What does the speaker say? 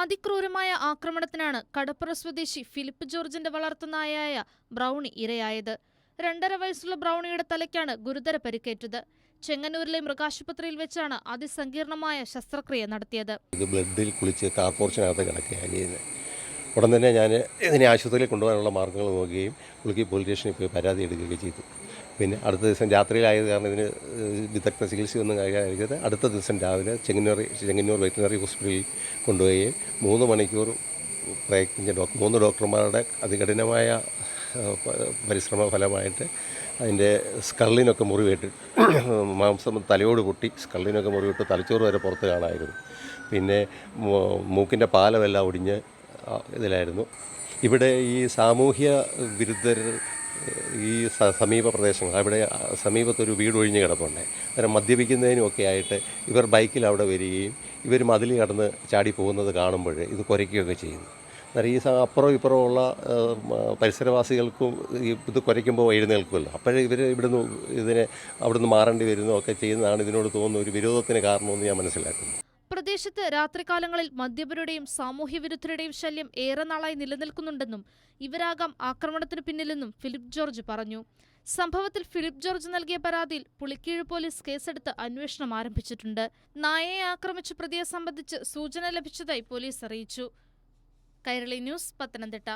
അതിക്രൂരമായ ആക്രമണത്തിനാണ് കടപ്പുറ സ്വദേശി ഫിലിപ്പ് ജോർജിന്റെ വളർത്തുനായയായ ബ്രൗണി ഇരയായത്. 2.5 വയസ്സുള്ള ബ്രൗണിയുടെ തലയ്ക്കാണ് ഗുരുതര പരിക്കേറ്റത്. ചെങ്ങന്നൂരിലെ മൃഗാശുപത്രിയിൽ വെച്ചാണ് അതിസങ്കീർണമായ ശസ്ത്രക്രിയ നടത്തിയത്. ഇത് ബ്ലഡിൽ കുളിച്ച് കാർപോർച്ചിനകത്ത് കിടക്കുകയാണ് ചെയ്യുന്നത്. ഉടൻ തന്നെ ഞാൻ ഇതിനെ ആശുപത്രിയിൽ കൊണ്ടുപോകാനുള്ള മാർഗ്ഗങ്ങൾ നോക്കുകയും പുള്ളിക്ക് പോലീസ് സ്റ്റേഷനിൽ പോയി പരാതി എടുക്കുകയും ചെയ്തു. പിന്നെ അടുത്ത ദിവസം രാത്രിയിലായത് കാരണം ഇതിന് വിദഗ്ധ ചികിത്സയൊന്നും കഴിയാതിരിക്കരുത്. അടുത്ത ദിവസം രാവിലെ ചെങ്ങന്നൂർ വെറ്റിനറി ഹോസ്പിറ്റലിൽ കൊണ്ടുപോവുകയും 3 മണിക്കൂർ പ്രയത്നിച്ച 3 ഡോക്ടർമാരുടെ അതികഠിനമായ പരിശ്രമ ഫലമായിട്ട് അതിൻ്റെ സ്കള്ളിനൊക്കെ മുറിവേറ്റ് മാംസം തലയോട് പൊട്ടി സ്കള്ളിനൊക്കെ മുറിവിട്ട് തലച്ചോറ് വരെ പുറത്ത് കാണാമായിരുന്നു. പിന്നെ മൂക്കിൻ്റെ പാലമെല്ലാം ഒടിഞ്ഞ് ഇതിലായിരുന്നു. ഇവിടെ ഈ സാമൂഹ്യ വിരുദ്ധർ ഈ സമീപ പ്രദേശങ്ങൾ അവിടെ സമീപത്തൊരു വീട് ഒഴിഞ്ഞ് കിടപ്പുണ്ട്. അന്നേരം മദ്യപിക്കുന്നതിനുമൊക്കെ ആയിട്ട് ഇവർ ബൈക്കിൽ അവിടെ വരികയും ഇവർ മതിൽ കടന്ന് ചാടി പോകുന്നത് കാണുമ്പോൾ ഇത് കുരയ്ക്കുകയൊക്കെ ചെയ്യുന്നു. അന്നേരം ഈ അപ്പുറം ഇപ്പുറമുള്ള പരിസരവാസികൾക്കും ഇത് കുരയ്ക്കുമ്പോൾ എഴുന്നേൽക്കുമല്ലോ. അപ്പോഴേ ഇവർ അവിടുന്ന് മാറേണ്ടി വരുന്നോ ഒക്കെ ചെയ്യുന്നതാണ് ഇതിനോട് തോന്നുന്ന ഒരു വിരോധത്തിന് കാരണമെന്ന് ഞാൻ മനസ്സിലാക്കുന്നു. പ്രദേശത്ത് രാത്രികാലങ്ങളിൽ മദ്യപരുടെയും സാമൂഹ്യവിരുദ്ധരുടെയും ശല്യം ഏറെ നാളായി നിലനിൽക്കുന്നുണ്ടെന്നും ഇവരാകാം ആക്രമണത്തിന് പിന്നിലെന്നും ഫിലിപ്പ് ജോർജ് പറഞ്ഞു. സംഭവത്തിൽ ഫിലിപ്പ് ജോർജ് നൽകിയ പരാതിയിൽ പുളിക്കീഴ് പോലീസ് കേസെടുത്ത് അന്വേഷണം ആരംഭിച്ചിട്ടുണ്ട്. നായയെ ആക്രമിച്ച പ്രതിയെ സംബന്ധിച്ച് സൂചന ലഭിച്ചതായി പോലീസ് അറിയിച്ചു. കൈരളി ന്യൂസ്, പത്തനംതിട്ട.